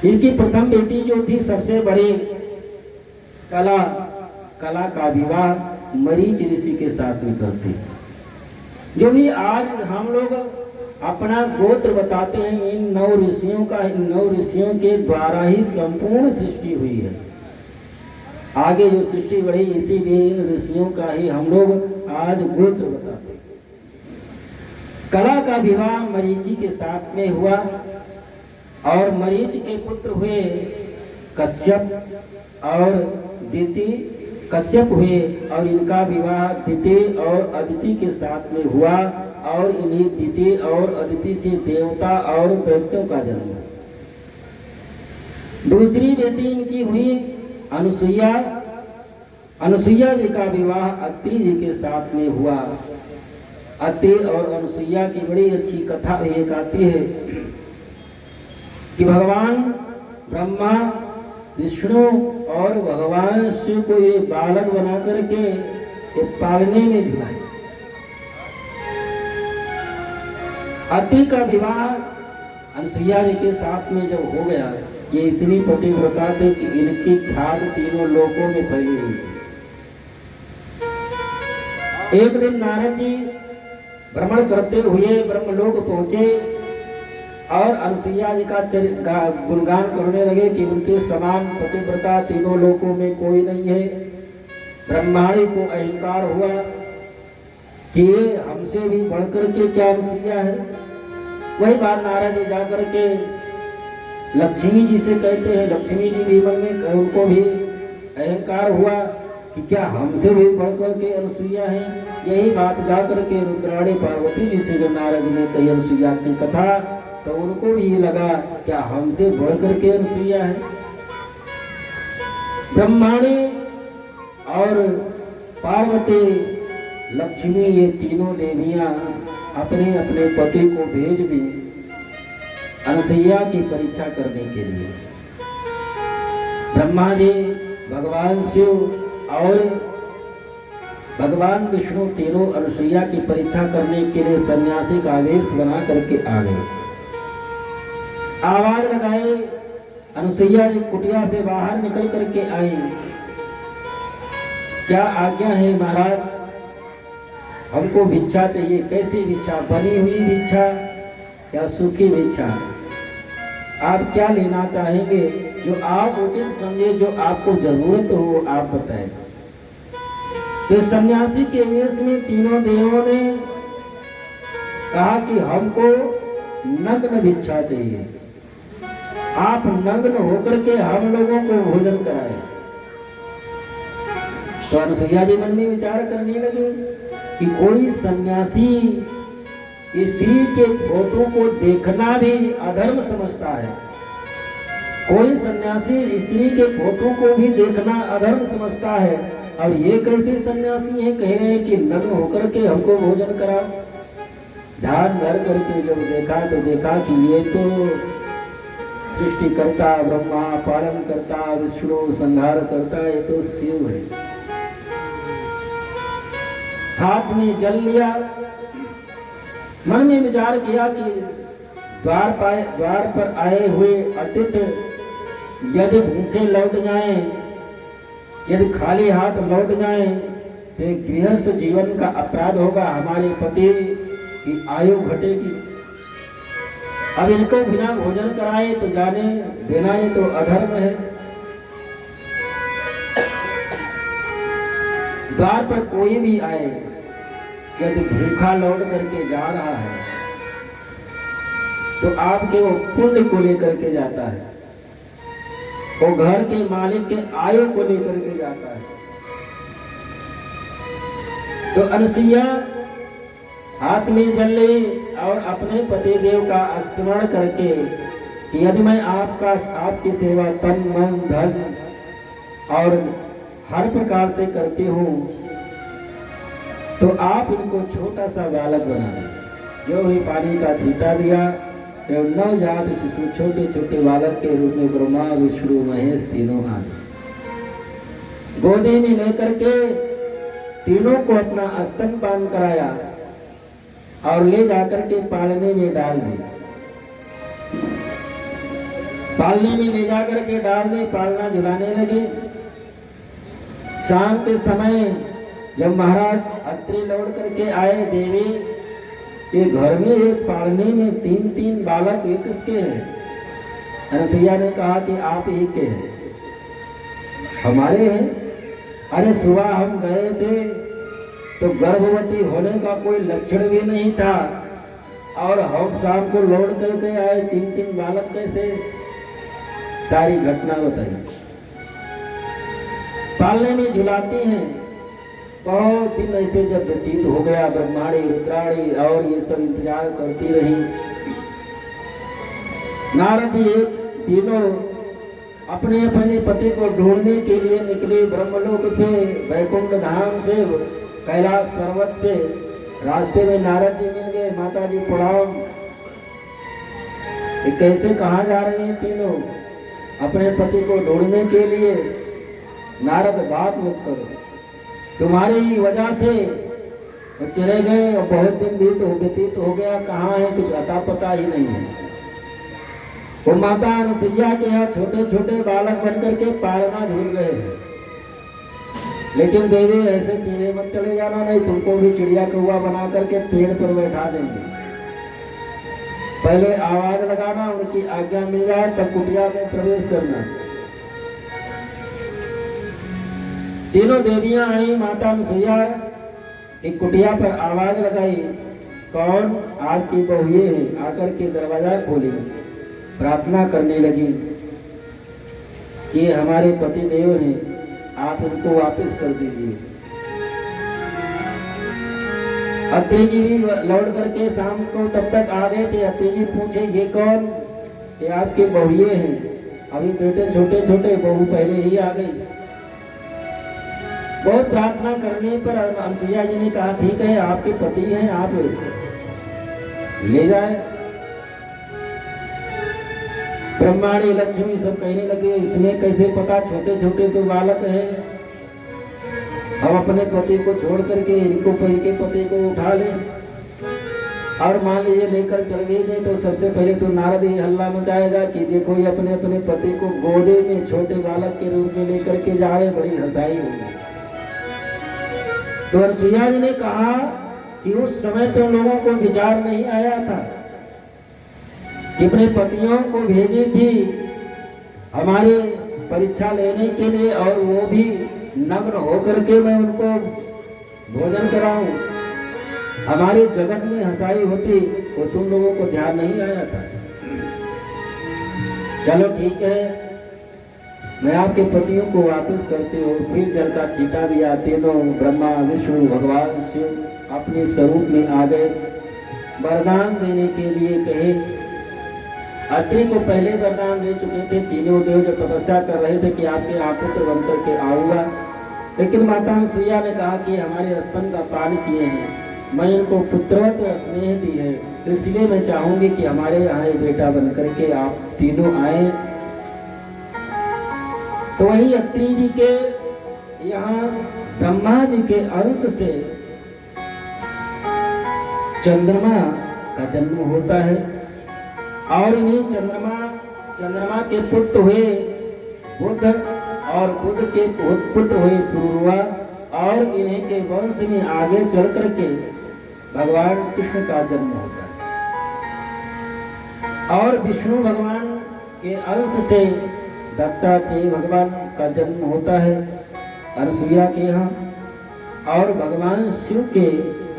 इनकी प्रथम बेटी जो थी सबसे बड़ी कला का विवाह मरीच ऋषि के साथ में करते। जो भी आज हम लोग अपना गोत्र बताते हैं, इन 9 ऋषियों का, इन 9 ऋषियों के द्वारा ही संपूर्ण सृष्टि हुई है। आगे जो सृष्टि बढ़ी इसीलिए इन ऋषियों का ही हम लोग आज गोत्र बताते हैं। कला का विवाह मरीचि के साथ में हुआ और मरीच के पुत्र हुए कश्यप और दिति। कश्यप हुए और इनका विवाह दिति और अदिति के साथ में हुआ और इन्हीं दिति और अदिति से देवता और दैत्यों का जन्म। दूसरी बेटी इनकी हुई अनुसुईया। अनुसुईया जी का विवाह अत्रि जी के साथ में हुआ। अत्रि और अनुसुईया की बड़ी अच्छी कथा एक आती है कि भगवान ब्रह्मा, विष्णु और भगवान शिव को ये बालक बना करके ये पालने में जुड़ाए। अत्रि का विवाह अनुसुईया जी के साथ में जब हो गया, ये इतनी पतिव्रता थे कि इनकी ख्यात तीनों लोकों में फैली हुई। एक दिन नारद जी भ्रमण करते हुए ब्रह्मलोक पहुंचे और अनुसुईया जी का गुणगान करने लगे कि उनके समान पतिव्रता तीनों लोकों में कोई नहीं है। ब्रह्माणी को अहंकार हुआ कि हमसे भी बढ़कर के क्या अनुसुईया है। वही बात नारद जी जाकर के लक्ष्मी जी से कहते हैं। लक्ष्मी जी भी मन में उनको भी अहंकार हुआ कि क्या हमसे भी बढ़कर के अनुसुईया है। यही बात जाकर के रुद्राणी पार्वती जी से जो नारद जी ने कही अनुसुईया की कथा, तो उनको भी ये लगा क्या हमसे बढ़ करके अनुसुईया है। ब्रह्माणी और पार्वती, लक्ष्मी, ये तीनों देवियां अपने अपने पति को भेज दी अनुसुईया की परीक्षा करने के लिए। ब्रह्मा जी, भगवान शिव और भगवान विष्णु तीनों अनुसुईया की परीक्षा करने के लिए सन्यासी का वेश बना करके आ गए। आवाज लगाए, अनुसुईया जी कुटिया से बाहर निकल करके आई। क्या आज्ञा है महाराज, हमको भिक्षा चाहिए। कैसी भिक्षा? बनी हुई भिक्षा या सूखी भिक्षा? आप क्या लेना चाहेंगे? जो आप उचित समझे, जो आपको जरूरत हो आप बताएं। तो सन्यासी के वेश में तीनों देवों ने कहा कि हमको नग्न भिक्षा चाहिए, आप नग्न होकर के हम लोगों को भोजन कराएं। तो अनुसुईया जी मन में विचार करने लगे कि कोई सन्यासी स्त्री के फोटो को देखना भी अधर्म समझता है, कोई सन्यासी स्त्री के फोटो को भी देखना अधर्म समझता है, और ये कैसे सन्यासी है कह रहे हैं कि नग्न होकर के हमको भोजन करा। ध्यान धर करके जब देखा तो देखा कि ये तो सृष्टिकर्ता ब्रह्मा, पालन करता विष्णु, संहार करता, ये तो शिव है। हाथ में जल लिया, मन में विचार किया कि द्वार पर आए हुए अतिथि यदि भूखे लौट जाएं, यदि खाली हाथ लौट जाएं, तो गृहस्थ जीवन का अपराध होगा, हमारे पति की आयु घटेगी। अब इनको बिना भोजन कराए तो जाने देना, ये तो अधर्म है। द्वार पर कोई भी आए, यदि भूखा लौट करके जा रहा है तो आपके वो पुण्य को लेकर के जाता है, वो घर के मालिक के आयु को लेकर के जाता है। तो अनुसुईया हाथ में जल ली और अपने पति देव का स्मरण करके कि यदि मैं आपकी सेवा तन मन धन और हर प्रकार से करती हूँ तो आप इनको छोटा सा बालक बना दें। जो ही पानी का छींटा दिया, नवजात शिशु छोटे छोटे बालक के रूप में ब्रह्मा विष्णु महेश तीनों आ गए। गोदी में लेकर के तीनों को अपना स्तनपान कराया और ले जाकर के पालने में डाल दी। पालने में ले जाकर के डाल दी, पालना झुलाने लगे। शाम के समय जब महाराज अत्रि लौट करके आए, देवी ये घर में एक पालने में तीन तीन बालक एक किसके हैं? अनुसुईया ने कहा कि आप ही के हैं। हमारे हैं? अरे सुबह हम गए थे तो गर्भवती होने का कोई लक्षण भी नहीं था, और हम शाम को लौट करके आए, तीन तीन बालक कैसे? सारी घटना बताई। पालने में झुलाती हैं। बहुत दिन ऐसे जब व्यतीत हो गया, ब्रह्माणी रुद्राणी और ये सब इंतजार करती रही। नारद जी तीनों अपने अपने पति को ढूंढने के लिए निकले। ब्रह्मलोक से, वैकुंठ धाम से, कैलाश पर्वत से। रास्ते में नारद जी मिल गए। माता जी प्रणाम। कैसे कहाँ जा रहे हैं तीनों? अपने पति को ढूंढने के लिए। नारद बात मत करो, तुम्हारी ही वजह से वो चले गए और बहुत दिन व्यतीत हो गया, कहाँ है कुछ अता पता ही नहीं है। वो माता अनुसुईया के यहाँ छोटे छोटे बालक बन करके पालना झूल रहे हैं। लेकिन देवी ऐसे सीधे मत चले जाना, नहीं तुमको भी चिड़िया कौवा बना करके पेड़ पर बैठा देंगे। पहले आवाज लगाना, उनकी आज्ञा मिल जाए तब कुटिया में प्रवेश करना। तीनों देवियां आई। माता अनुसुईया एक कुटिया पर आवाज लगाई, कौन? आपकी बहू ये है। आकर के दरवाजा खोली, प्रार्थना करने लगी कि हमारे पति देव हैं, आप उनको वापस कर दीजिए। अत्रि जी भी लौट करके शाम को तब तक आ गए थे। अत्रि जी पूछे ये कौन? ये आपके बहुए हैं। अभी बेटे छोटे छोटे, बहू पहले ही आ गई। बहुत प्रार्थना करने पर अनसुईया जी ने कहा ठीक है आपके पति हैं, आप ले जाए। ब्रह्माणी लक्ष्मी सब कहने लगे इसमें कैसे पता, छोटे छोटे तो बालक हैं, हम अपने पति को छोड़ करके इनको इनके पति को उठा लें और मान लीजिए लेकर चल गए थे तो सबसे पहले तो नारद ही हल्ला मचाएगा कि देखो ये अपने अपने पति को गोदे में छोटे बालक के रूप में लेकर के जा रहे, बड़ी हंसाई होगी। तो अनसुईया जी ने कहा कि उस समय तो लोगों को विचार नहीं आया था कि अपने पतियों को भेजी थी हमारी परीक्षा लेने के लिए और वो भी नग्न होकर के मैं उनको भोजन कराऊं, हमारे जगत में हंसाई होती, वो तुम लोगों को ध्यान नहीं आया था। चलो ठीक है, मैं आपके पतियों को वापस करते हो। फिर जल का छींटा दिया, तीनों ब्रह्मा विष्णु भगवान शिव अपने स्वरूप में आ गए, वरदान देने के लिए कहे। अत्रि को पहले वरदान दे चुके थे तीनों देव जो तपस्या कर रहे थे कि आपके यहाँ पुत्र बन करके आऊंगा, लेकिन माता अनसुईया ने कहा कि हमारे स्तन का पान किए हैं, मैं इनको पुत्रवत स्नेह दी है, इसलिए मैं चाहूंगी कि हमारे यहाँ बेटा बन करके आप तीनों आए। तो वही अत्रि जी के यहाँ ब्रह्मा जी के अंश से चंद्रमा का जन्म होता है और इन्हीं चंद्रमा के पुत्र हुए बुध और बुध के पुत्र हुए पूर्वा और इन्हीं के वंश में आगे चल करके भगवान कृष्ण का जन्म होता है और विष्णु भगवान के अंश से दत्तात्रेय भगवान का जन्म होता है अनसुईया के यहाँ और भगवान शिव के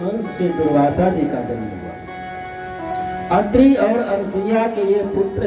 अंश से दुर्वासा जी का जन्म हुआ। अत्रि और अनसुईया के ये पुत्र